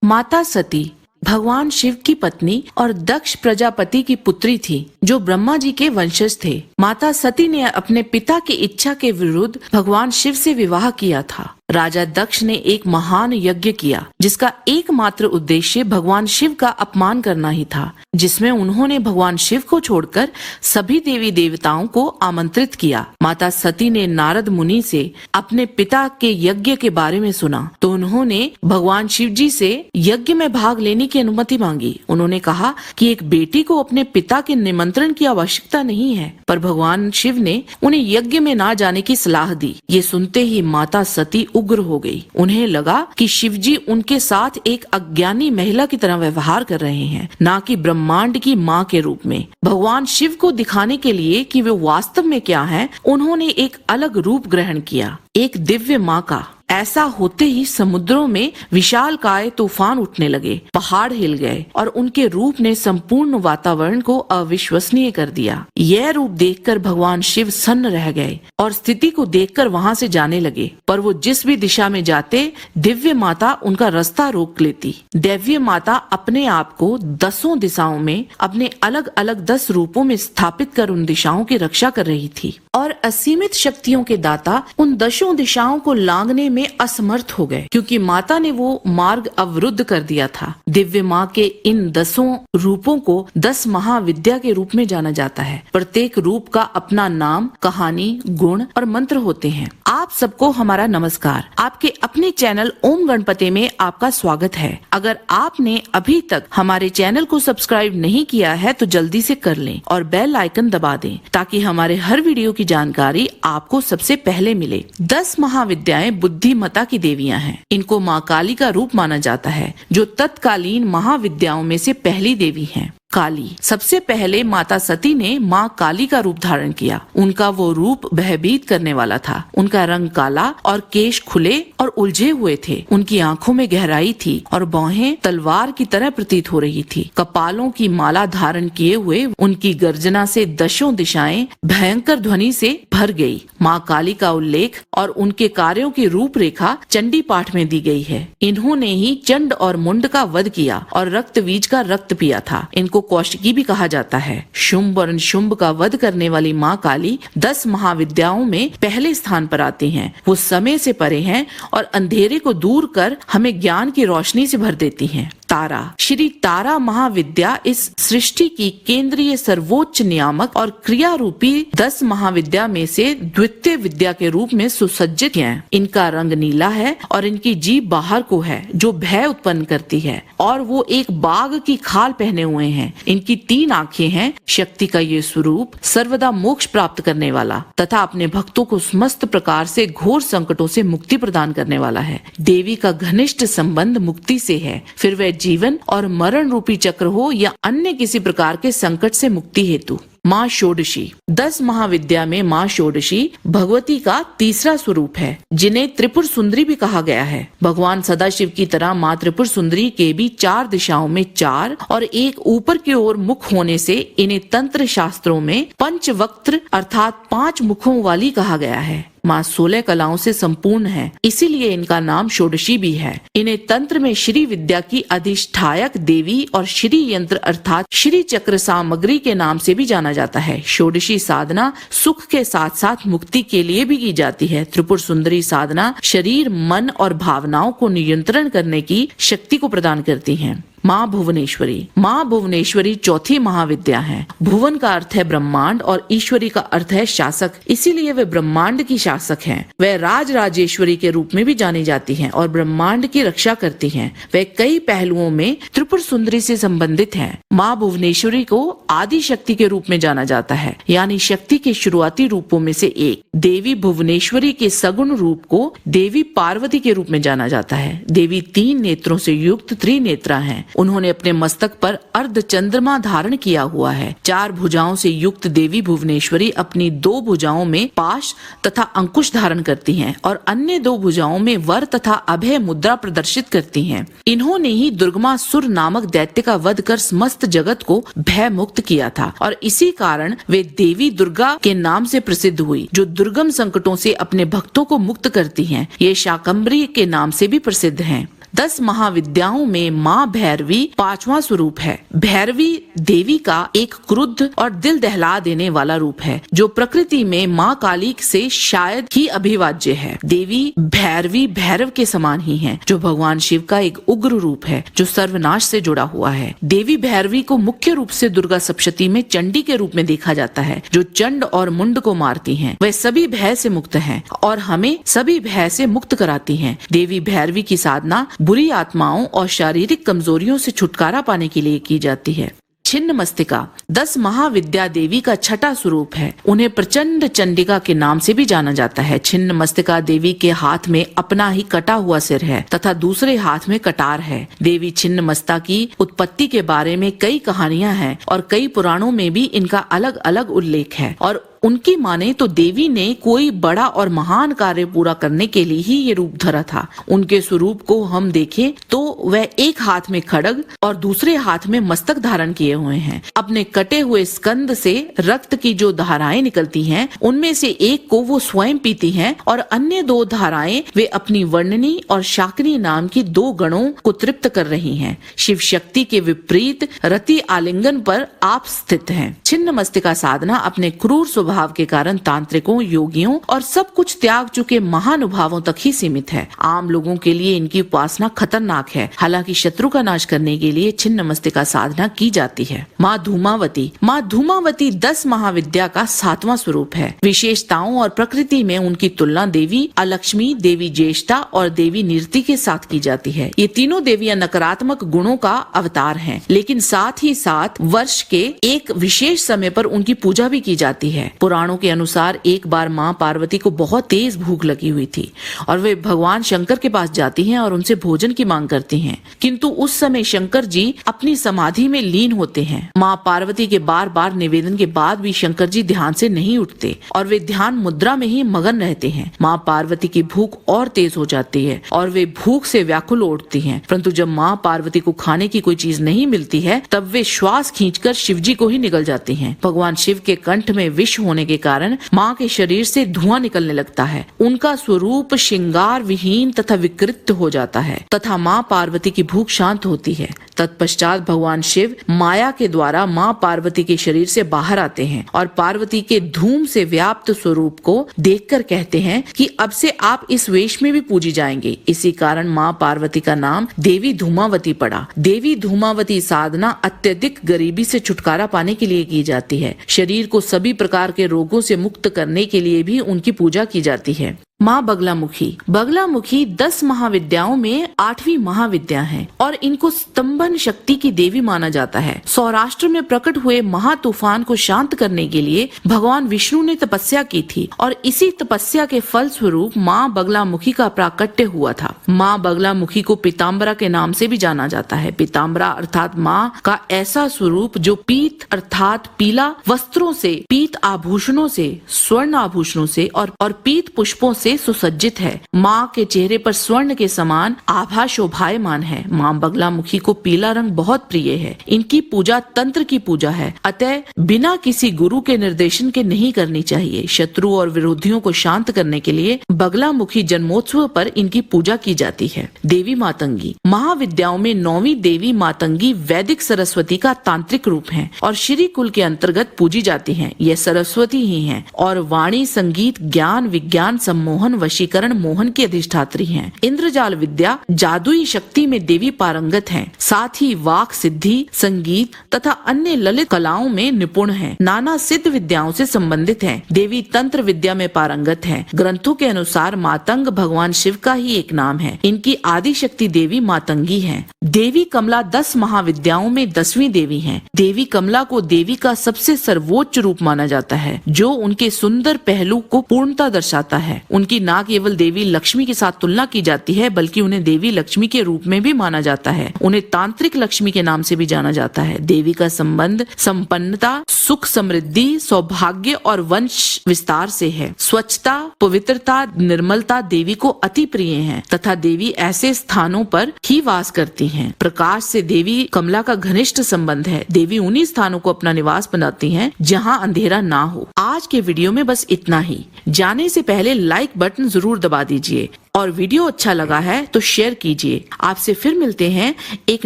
माता सती भगवान शिव की पत्नी और दक्ष प्रजापति की पुत्री थी, जो ब्रह्मा जी के वंशज थे। माता सती ने अपने पिता की इच्छा के विरुद्ध भगवान शिव से विवाह किया था। राजा दक्ष ने एक महान यज्ञ किया, जिसका एकमात्र उद्देश्य भगवान शिव का अपमान करना ही था, जिसमें उन्होंने भगवान शिव को छोड़कर सभी देवी देवताओं को आमंत्रित किया। माता सती ने नारद मुनि से अपने पिता के यज्ञ के बारे में सुना, तो उन्होंने भगवान शिव जी से यज्ञ में भाग लेने की अनुमति मांगी। उन्होंने कहा कि एक बेटी को अपने पिता के निमंत्रण की आवश्यकता नहीं है, पर भगवान शिव ने उन्हें यज्ञ में ना जाने की सलाह दी। ये सुनते ही माता सती उग्र हो गई। उन्हें लगा कि शिवजी उनके साथ एक अज्ञानी महिला की तरह व्यवहार कर रहे हैं, ना कि ब्रह्मांड की माँ के रूप में। भगवान शिव को दिखाने के लिए कि वे वास्तव में क्या हैं, उन्होंने एक अलग रूप ग्रहण किया, एक दिव्य माँ का। ऐसा होते ही समुद्रों में विशालकाय तूफान उठने लगे, पहाड़ हिल गए और उनके रूप ने संपूर्ण वातावरण को अविश्वसनीय कर दिया। यह रूप देखकर भगवान शिव सन्न रह गए और स्थिति को देखकर वहां से जाने लगे, पर वो जिस भी दिशा में जाते, दिव्य माता उनका रास्ता रोक लेती। दिव्य माता अपने आप को 10 दिशाओं में अपने अलग अलग 10 रूपों में स्थापित कर उन दिशाओं की रक्षा कर रही थी, और असीमित शक्तियों के दाता उन 10 दिशाओं को लांघने में असमर्थ हो गए, क्योंकि माता ने वो मार्ग अवरुद्ध कर दिया था। दिव्य माँ के इन 10 रूपों को 10 महाविद्या के रूप में जाना जाता है। प्रत्येक रूप का अपना नाम, कहानी, गुण और मंत्र होते हैं। आप सबको हमारा नमस्कार। आपके अपने चैनल ओम गणपति में आपका स्वागत है। अगर आपने अभी तक हमारे चैनल को सब्सक्राइब नहीं किया है तो जल्दी से कर लें और बेल आइकन दबा दें, ताकि हमारे हर वीडियो की जानकारी आपको सबसे पहले मिले। 10 महाविद्याएं बुद्धिमता की देवियां हैं। इनको माँ काली का रूप माना जाता है, जो तत्कालीन महाविद्याओं में से पहली देवी हैं। काली। सबसे पहले माता सती ने माँ काली का रूप धारण किया। उनका वो रूप भयभीत करने वाला था। उनका रंग काला और केश खुले और उलझे हुए थे। उनकी आंखों में गहराई थी और भौहें तलवार की तरह प्रतीत हो रही थी। कपालों की माला धारण किए हुए उनकी गर्जना से 10 दिशाएं भयंकर ध्वनि से भर गई। माँ काली का उल्लेख और उनके कार्यों की रूपरेखा चंडी पाठ में दी गई है। इन्होंने ही चंड और मुंड का वध किया और रक्तबीज का रक्त पिया था। इनको कौशिकी भी कहा जाता है। शुंभ और निशुंभ का वध करने वाली माँ काली 10 महाविद्याओं में पहले स्थान पर आती हैं। वो समय से परे हैं और अंधेरे को दूर कर हमें ज्ञान की रोशनी से भर देती हैं। तारा। श्री तारा महाविद्या इस सृष्टि की केंद्रीय सर्वोच्च नियामक और क्रिया रूपी 10 महाविद्या में से द्वितीय विद्या के रूप में सुसज्जित है। इनका रंग नीला है और इनकी जीभ बाहर को है, जो भय उत्पन्न करती है, और वो एक बाघ की खाल पहने हुए हैं। इनकी 3 आंखें हैं। शक्ति का ये स्वरूप सर्वदा मोक्ष प्राप्त करने वाला तथा अपने भक्तों को समस्त प्रकार से घोर संकटों से मुक्ति प्रदान करने वाला है। देवी का घनिष्ठ संबंध मुक्ति से है, फिर वह जीवन और मरण रूपी चक्र हो या अन्य किसी प्रकार के संकट से मुक्ति हेतु। माँ षोडशी। 10 महाविद्या में माँ षोडशी भगवती का तीसरा स्वरूप है, जिन्हें त्रिपुर सुंदरी भी कहा गया है। भगवान सदाशिव की तरह माँ त्रिपुर सुंदरी के भी 4 दिशाओं में 4 और एक ऊपर की ओर मुख होने से इन्हें तंत्र शास्त्रों में पंचवक्त्र अर्थात 5 मुखों वाली कहा गया है। माँ 16 कलाओं से संपूर्ण है, इसीलिए इनका नाम षोडशी भी है। इन्हें तंत्र में श्री विद्या की अधिष्ठायक देवी और श्री यंत्र अर्थात श्री चक्र सामग्री के नाम से भी जाना जाता है। षोडशी साधना सुख के साथ साथ मुक्ति के लिए भी की जाती है। त्रिपुर सुंदरी साधना शरीर, मन और भावनाओं को नियंत्रण करने की शक्ति को प्रदान करती है। माँ भुवनेश्वरी। माँ भुवनेश्वरी चौथी महाविद्या है। भुवन का अर्थ है ब्रह्मांड और ईश्वरी का अर्थ है शासक, इसीलिए वे ब्रह्मांड की शासक हैं। वह राज राजेश्वरी के रूप में भी जानी जाती हैं और ब्रह्मांड की रक्षा करती हैं। वह कई पहलुओं में त्रिपुर सुंदरी से संबंधित हैं। माँ भुवनेश्वरी को आदि शक्ति के रूप में जाना जाता है, यानी शक्ति के शुरुआती रूपों में से एक। देवी भुवनेश्वरी के सगुण रूप को देवी पार्वती के रूप में जाना जाता है। देवी 3 नेत्रों से युक्त त्रिनेत्रा हैं। उन्होंने अपने मस्तक पर अर्ध चंद्रमा धारण किया हुआ है। 4 भुजाओं से युक्त देवी भुवनेश्वरी अपनी 2 भुजाओं में पाश तथा अंकुश धारण करती हैं और अन्य 2 भुजाओं में वर तथा अभय मुद्रा प्रदर्शित करती हैं। इन्होंने ही दुर्गमासुर नामक दैत्य का वध कर समस्त जगत को भय मुक्त किया था और इसी कारण वे देवी दुर्गा के नाम से प्रसिद्ध हुई, जो दुर्गम संकटों से अपने भक्तों को मुक्त करती हैं। ये शाकंभरी के नाम से भी प्रसिद्ध हैं। 10 महाविद्याओं में माँ भैरवी 5वां स्वरूप है। भैरवी देवी का एक क्रुद्ध और दिल दहला देने वाला रूप है, जो प्रकृति में माँ काली से शायद ही अभिवाज्य है। देवी भैरवी भैरव के समान ही है, जो भगवान शिव का एक उग्र रूप है, जो सर्वनाश से जुड़ा हुआ है। देवी भैरवी को मुख्य रूप से दुर्गा सप्तशती में चंडी के रूप में देखा जाता है, जो चंड और मुंड को मारती हैं। वे सभी भय से मुक्त हैं और हमें सभी भय से मुक्त कराती हैं। देवी भैरवी की साधना बुरी आत्माओं और शारीरिक कमजोरियों से छुटकारा पाने के लिए की जाती है। छिन्नमस्तिका 10 महाविद्या देवी का छठा स्वरूप है। उन्हें प्रचंड चंडिका के नाम से भी जाना जाता है। छिन्नमस्तिका देवी के हाथ में अपना ही कटा हुआ सिर है तथा दूसरे हाथ में कटार है। देवी छिन्नमस्ता की उत्पत्ति के बारे में कई कहानियां हैं और कई पुराणों में भी इनका अलग अलग उल्लेख है। और उनकी माने तो देवी ने कोई बड़ा और महान कार्य पूरा करने के लिए ही ये रूप धरा था। उनके स्वरूप को हम देखें तो वह एक हाथ में खड्ग और दूसरे हाथ में मस्तक धारण किए हुए हैं। अपने कटे हुए स्कंद से रक्त की जो धाराएं निकलती हैं, उनमें से एक को वो स्वयं पीती हैं और अन्य 2 धाराएं वे अपनी वर्णनी और शाकिनी नाम की 2 गणों को तृप्त कर रही हैं। शिव शक्ति के विपरीत रति आलिंगन पर आप स्थित हैं। छिन्नमस्तिका साधना अपने क्रूर भाव के कारण तांत्रिकों, योगियों और सब कुछ त्याग चुके महानुभावों तक ही सीमित है। आम लोगों के लिए इनकी उपासना खतरनाक है। हालांकि शत्रु का नाश करने के लिए छिन्नमस्तिका साधना की जाती है। माँ धूमावती 10 महाविद्या का 7वां स्वरूप है। विशेषताओं और प्रकृति में उनकी तुलना देवी अलक्ष्मी, देवी ज्येष्ठा और देवी नीरति के साथ की जाती है। ये तीनों देवियां नकारात्मक गुणों का अवतार हैं, लेकिन साथ ही साथ वर्ष के एक विशेष समय पर उनकी पूजा भी की जाती है। पुराणों के अनुसार एक बार माँ पार्वती को बहुत तेज भूख लगी हुई थी और वे भगवान शंकर के पास जाती हैं और उनसे भोजन की मांग करती हैं, किंतु उस समय शंकर जी अपनी समाधि में लीन होते हैं। माँ पार्वती के बार बार निवेदन के बाद भी शंकर जी ध्यान से नहीं उठते और वे ध्यान मुद्रा में ही मगन रहते हैं। माँ पार्वती की भूख और तेज हो जाती है और वे भूख से व्याकुल उठती हैं, परंतु जब माँ पार्वती को खाने की कोई चीज नहीं मिलती है, तब वे श्वास खींचकर शिव जी को ही निगल जाती हैं। भगवान शिव के कंठ में विष होने के कारण माँ के शरीर से धुआं निकलने लगता है। उनका स्वरूप श्रृंगार विहीन तथा विकृत हो जाता है तथा माँ पार्वती की भूख शांत होती है। तत्पश्चात भगवान शिव माया के द्वारा माँ पार्वती के शरीर से बाहर आते हैं और पार्वती के धूम से व्याप्त स्वरूप को देखकर कहते हैं कि अब से आप इस वेश में भी पूजी जाएंगे। इसी कारण माँ पार्वती का नाम देवी धूमावती पड़ा। देवी धूमावती साधना अत्यधिक गरीबी से छुटकारा पाने के लिए की जाती है। शरीर को सभी प्रकार के रोगों से मुक्त करने के लिए भी उनकी पूजा की जाती है। माँ बगलामुखी 10 महाविद्याओं में 8वीं महाविद्या है और इनको स्तंभन शक्ति की देवी माना जाता है। सौराष्ट्र में प्रकट हुए महातूफान को शांत करने के लिए भगवान विष्णु ने तपस्या की थी और इसी तपस्या के फल स्वरूप माँ बगलामुखी का प्राकट्य हुआ था। माँ बगलामुखी को पीताम्बरा के नाम से भी जाना जाता है। पीताम्बरा अर्थात माँ का ऐसा स्वरूप जो पीत अर्थात पीला वस्त्रों से, पीत आभूषणों से, स्वर्ण आभूषणों से और पीत पुष्पों से सुसज्जित है। माँ के चेहरे पर स्वर्ण के समान आभा शोभायमान है। माँ बगलामुखी को पीला रंग बहुत प्रिय है। इनकी पूजा तंत्र की पूजा है, अतः बिना किसी गुरु के निर्देशन के नहीं करनी चाहिए। शत्रु और विरोधियों को शांत करने के लिए बगलामुखी जन्मोत्सव पर इनकी पूजा की जाती है। देवी मातंगी महाविद्याओं में 9वीं देवी मातंगी वैदिक सरस्वती का तांत्रिक रूप है और श्री कुल के अंतर्गत पूजी जाती है। यह सरस्वती ही है और वाणी, संगीत, ज्ञान, विज्ञान, सम्मोहन, वशीकरण, मोहन की अधिष्ठात्री हैं। इंद्रजाल विद्या, जादुई शक्ति में देवी पारंगत हैं। साथ ही वाक सिद्धि, संगीत तथा अन्य ललित कलाओं में निपुण हैं। नाना सिद्ध विद्याओं से संबंधित हैं। देवी तंत्र विद्या में पारंगत हैं। ग्रंथों के अनुसार मातंग भगवान शिव का ही एक नाम है। इनकी आदि शक्ति देवी मातंगी है। देवी कमला 10 महाविद्याओं में 10वीं देवी है। देवी कमला को देवी का सबसे सर्वोच्च रूप माना जाता है, जो उनके सुंदर पहलू को पूर्णता दर्शाता है। उनकी न केवल देवी लक्ष्मी के साथ तुलना की जाती है, बल्कि उन्हें देवी लक्ष्मी के रूप में भी माना जाता है। उन्हें तांत्रिक लक्ष्मी के नाम से भी जाना जाता है। देवी का संबंध संपन्नता, सुख, समृद्धि, सौभाग्य और वंश विस्तार से है। स्वच्छता, पवित्रता, निर्मलता देवी को अति प्रिय है तथा देवी ऐसे स्थानों पर ही वास करती हैं। प्रकाश से देवी कमला का घनिष्ठ संबंध है। देवी उन्हीं स्थानों को अपना निवास बनाती हैं जहाँ अंधेरा ना हो। आज के वीडियो में बस इतना ही। जाने से पहले लाइक बटन जरूर दबा दीजिए और वीडियो अच्छा लगा है तो शेयर कीजिए। आपसे फिर मिलते हैं एक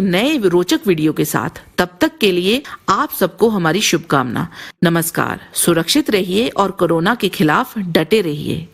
नए रोचक वीडियो के साथ। तब तक के लिए आप सबको हमारी शुभकामना। नमस्कार, सुरक्षित रहिए और कोरोना के खिलाफ डटे रहिए।